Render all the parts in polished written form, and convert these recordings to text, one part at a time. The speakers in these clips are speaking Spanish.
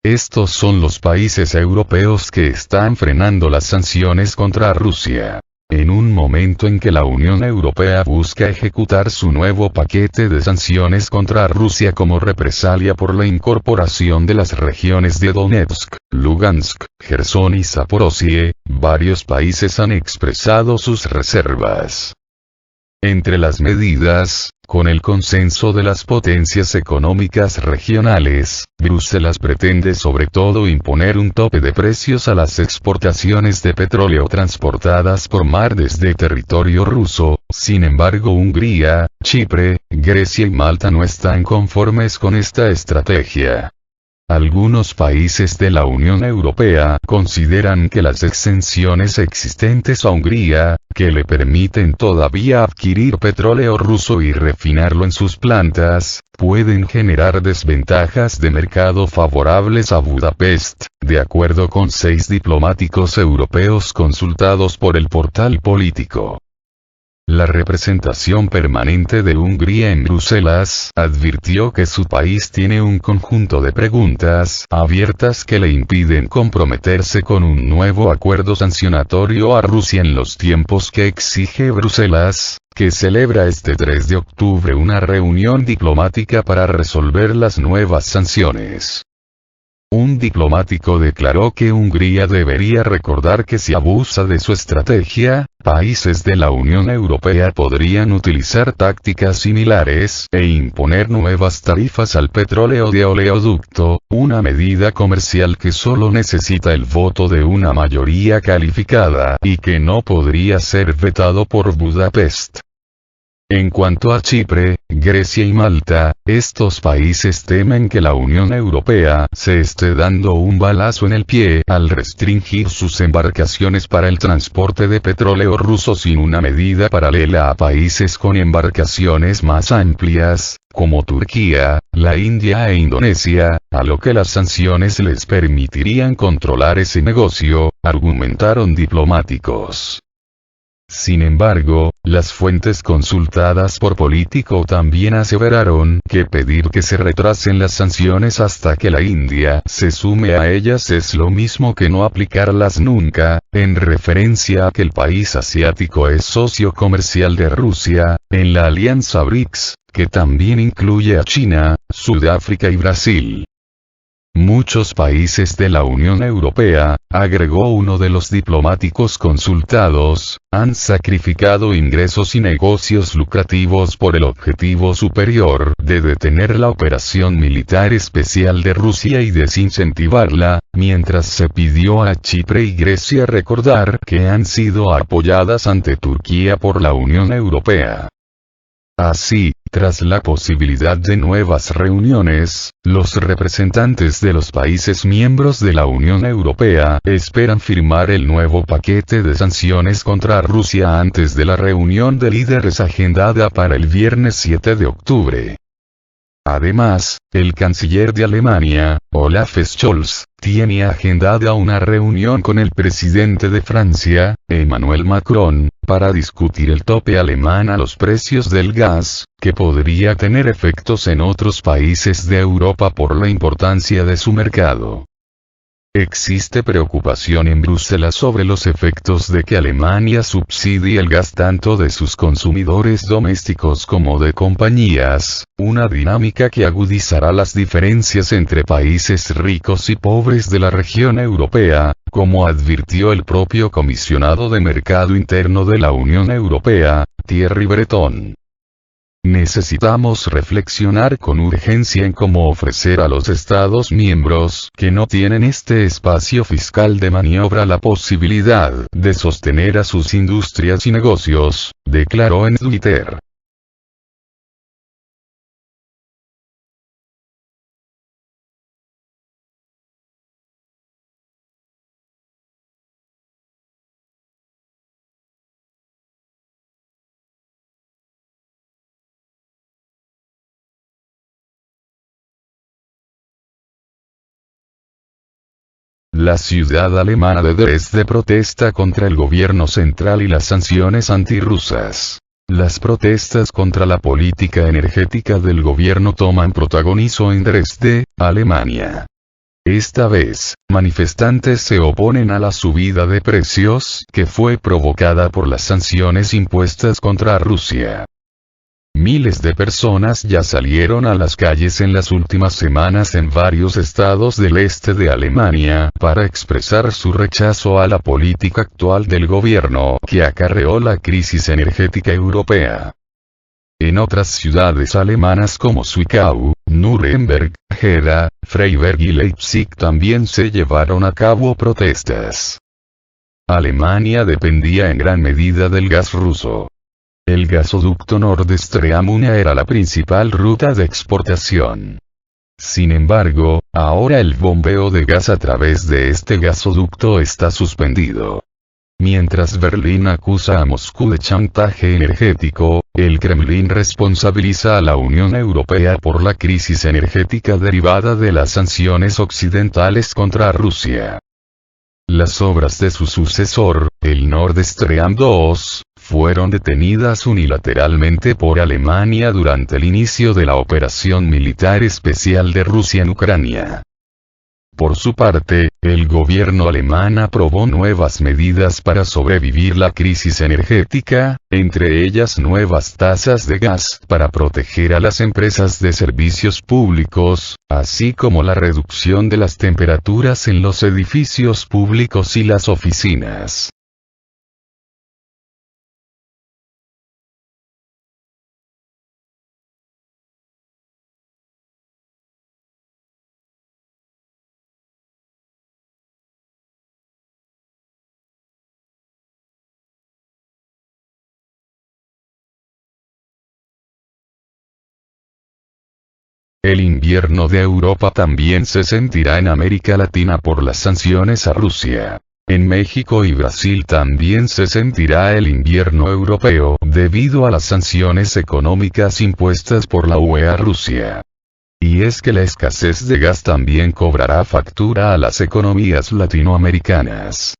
Estos son los países europeos que están frenando las sanciones contra Rusia. En un momento en que la Unión Europea busca ejecutar su nuevo paquete de sanciones contra Rusia como represalia por la incorporación de las regiones de Donetsk, Lugansk, Jersón y Zaporozhye, varios países han expresado sus reservas. Entre las medidas, con el consenso de las potencias económicas regionales, Bruselas pretende sobre todo imponer un tope de precios a las exportaciones de petróleo transportadas por mar desde territorio ruso. Sin embargo, Hungría, Chipre, Grecia y Malta no están conformes con esta estrategia. Algunos países de la Unión Europea consideran que las exenciones existentes a Hungría, que le permiten todavía adquirir petróleo ruso y refinarlo en sus plantas, pueden generar desventajas de mercado favorables a Budapest, de acuerdo con 6 diplomáticos europeos consultados por el portal Político. La representación permanente de Hungría en Bruselas advirtió que su país tiene un conjunto de preguntas abiertas que le impiden comprometerse con un nuevo acuerdo sancionatorio a Rusia en los tiempos que exige Bruselas, que celebra este 3 de octubre una reunión diplomática para resolver las nuevas sanciones. Un diplomático declaró que Hungría debería recordar que si abusa de su estrategia, países de la Unión Europea podrían utilizar tácticas similares e imponer nuevas tarifas al petróleo de oleoducto, una medida comercial que solo necesita el voto de una mayoría calificada y que no podría ser vetado por Budapest. En cuanto a Chipre, Grecia y Malta, estos países temen que la Unión Europea se esté dando un balazo en el pie al restringir sus embarcaciones para el transporte de petróleo ruso sin una medida paralela a países con embarcaciones más amplias, como Turquía, la India e Indonesia, a lo que las sanciones les permitirían controlar ese negocio, argumentaron diplomáticos. Sin embargo, las fuentes consultadas por Político también aseveraron que pedir que se retrasen las sanciones hasta que la India se sume a ellas es lo mismo que no aplicarlas nunca, en referencia a que el país asiático es socio comercial de Rusia, en la alianza BRICS, que también incluye a China, Sudáfrica y Brasil. Muchos países de la Unión Europea, agregó uno de los diplomáticos consultados, han sacrificado ingresos y negocios lucrativos por el objetivo superior de detener la operación militar especial de Rusia y desincentivarla, mientras se pidió a Chipre y Grecia recordar que han sido apoyadas ante Turquía por la Unión Europea. Así, tras la posibilidad de nuevas reuniones, los representantes de los países miembros de la Unión Europea esperan firmar el nuevo paquete de sanciones contra Rusia antes de la reunión de líderes agendada para el viernes 7 de octubre. Además, el canciller de Alemania, Olaf Scholz, tiene agendada una reunión con el presidente de Francia, Emmanuel Macron, para discutir el tope alemán a los precios del gas, que podría tener efectos en otros países de Europa por la importancia de su mercado. Existe preocupación en Bruselas sobre los efectos de que Alemania subsidie el gas tanto de sus consumidores domésticos como de compañías, una dinámica que agudizará las diferencias entre países ricos y pobres de la región europea, como advirtió el propio comisionado de Mercado Interno de la Unión Europea, Thierry Breton. Necesitamos reflexionar con urgencia en cómo ofrecer a los Estados miembros que no tienen este espacio fiscal de maniobra la posibilidad de sostener a sus industrias y negocios, declaró en Twitter. La ciudad alemana de Dresde protesta contra el gobierno central y las sanciones antirrusas. Las protestas contra la política energética del gobierno toman protagonismo en Dresde, Alemania. Esta vez, manifestantes se oponen a la subida de precios que fue provocada por las sanciones impuestas contra Rusia. Miles de personas ya salieron a las calles en las últimas semanas en varios estados del este de Alemania para expresar su rechazo a la política actual del gobierno que acarreó la crisis energética europea. En otras ciudades alemanas como Zwickau, Nuremberg, Gera, Freiberg y Leipzig también se llevaron a cabo protestas. Alemania dependía en gran medida del gas ruso. El gasoducto Nord Stream 1 era la principal ruta de exportación. Sin embargo, ahora el bombeo de gas a través de este gasoducto está suspendido. Mientras Berlín acusa a Moscú de chantaje energético, el Kremlin responsabiliza a la Unión Europea por la crisis energética derivada de las sanciones occidentales contra Rusia. Las obras de su sucesor, el Nord Stream 2, fueron detenidas unilateralmente por Alemania durante el inicio de la operación militar especial de Rusia en Ucrania. Por su parte, el gobierno alemán aprobó nuevas medidas para sobrevivir la crisis energética, entre ellas nuevas tasas de gas para proteger a las empresas de servicios públicos, así como la reducción de las temperaturas en los edificios públicos y las oficinas. El invierno de Europa también se sentirá en América Latina por las sanciones a Rusia. En México y Brasil también se sentirá el invierno europeo debido a las sanciones económicas impuestas por la UE a Rusia. Y es que la escasez de gas también cobrará factura a las economías latinoamericanas.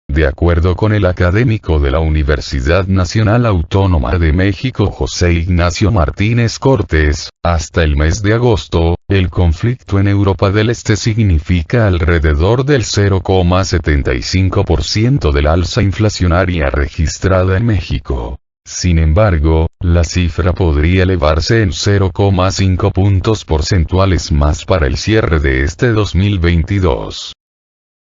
De acuerdo con el académico de la Universidad Nacional Autónoma de México José Ignacio Martínez Cortés, hasta el mes de agosto, el conflicto en Europa del Este significa alrededor del 0,75% del alza inflacionaria registrada en México. Sin embargo, la cifra podría elevarse en 0,5 puntos porcentuales más para el cierre de este 2022.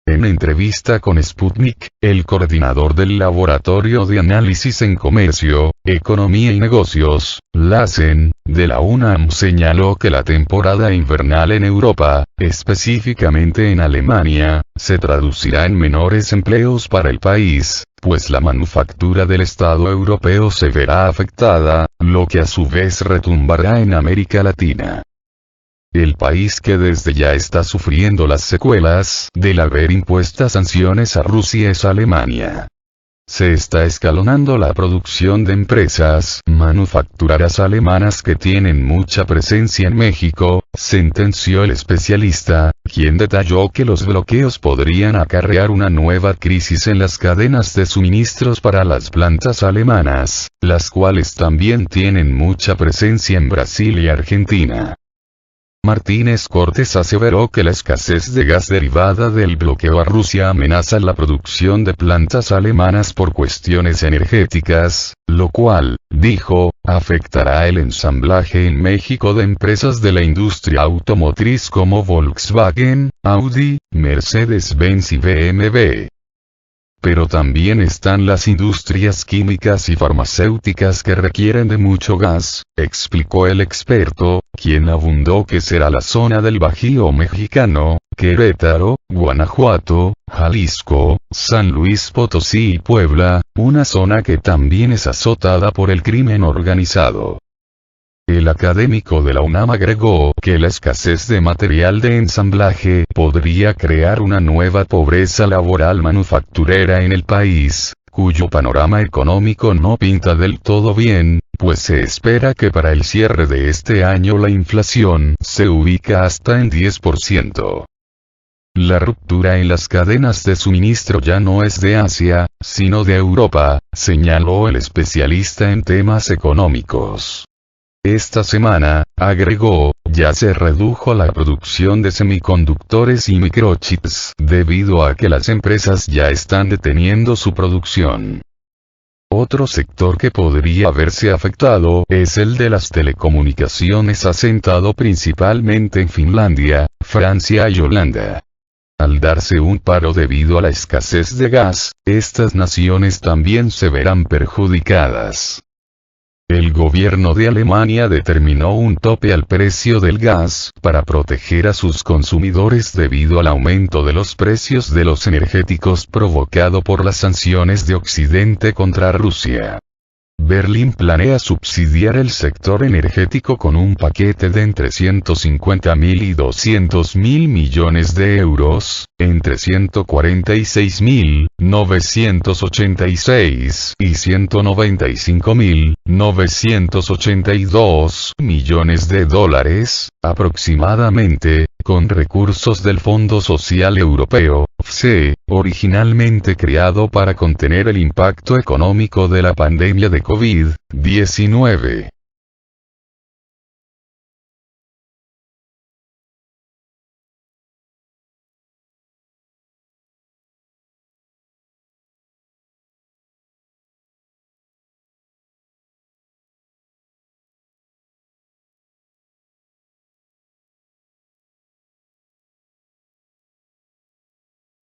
En entrevista con Sputnik, el coordinador del Laboratorio de Análisis en Comercio, Economía y Negocios, LACEN, de la UNAM señaló que la temporada invernal en Europa, específicamente en Alemania, se traducirá en menores empleos para el país, pues la manufactura del Estado europeo se verá afectada, lo que a su vez retumbará en América Latina. El país que desde ya está sufriendo las secuelas del haber impuestas sanciones a Rusia es Alemania. Se está escalonando la producción de empresas manufactureras alemanas que tienen mucha presencia en México, sentenció el especialista, quien detalló que los bloqueos podrían acarrear una nueva crisis en las cadenas de suministros para las plantas alemanas, las cuales también tienen mucha presencia en Brasil y Argentina. Martínez Cortés aseveró que la escasez de gas derivada del bloqueo a Rusia amenaza la producción de plantas alemanas por cuestiones energéticas, lo cual, dijo, afectará el ensamblaje en México de empresas de la industria automotriz como Volkswagen, Audi, Mercedes-Benz y BMW. Pero también están las industrias químicas y farmacéuticas que requieren de mucho gas, explicó el experto, quien abundó que será la zona del Bajío mexicano, Querétaro, Guanajuato, Jalisco, San Luis Potosí y Puebla, una zona que también es azotada por el crimen organizado. El académico de la UNAM agregó que la escasez de material de ensamblaje podría crear una nueva pobreza laboral manufacturera en el país, cuyo panorama económico no pinta del todo bien, pues se espera que para el cierre de este año la inflación se ubica hasta en 10%. La ruptura en las cadenas de suministro ya no es de Asia, sino de Europa, señaló el especialista en temas económicos. Esta semana, agregó, ya se redujo la producción de semiconductores y microchips, debido a que las empresas ya están deteniendo su producción. Otro sector que podría verse afectado es el de las telecomunicaciones, asentado principalmente en Finlandia, Francia y Holanda. Al darse un paro debido a la escasez de gas, estas naciones también se verán perjudicadas. El gobierno de Alemania determinó un tope al precio del gas para proteger a sus consumidores debido al aumento de los precios de los energéticos provocado por las sanciones de Occidente contra Rusia. Berlín planea subsidiar el sector energético con un paquete de entre 150.000 y 200.000 millones de euros, entre 146.986 y 195.982 millones de dólares, aproximadamente, con recursos del Fondo Social Europeo, FSE, originalmente creado para contener el impacto económico de la pandemia de COVID-19.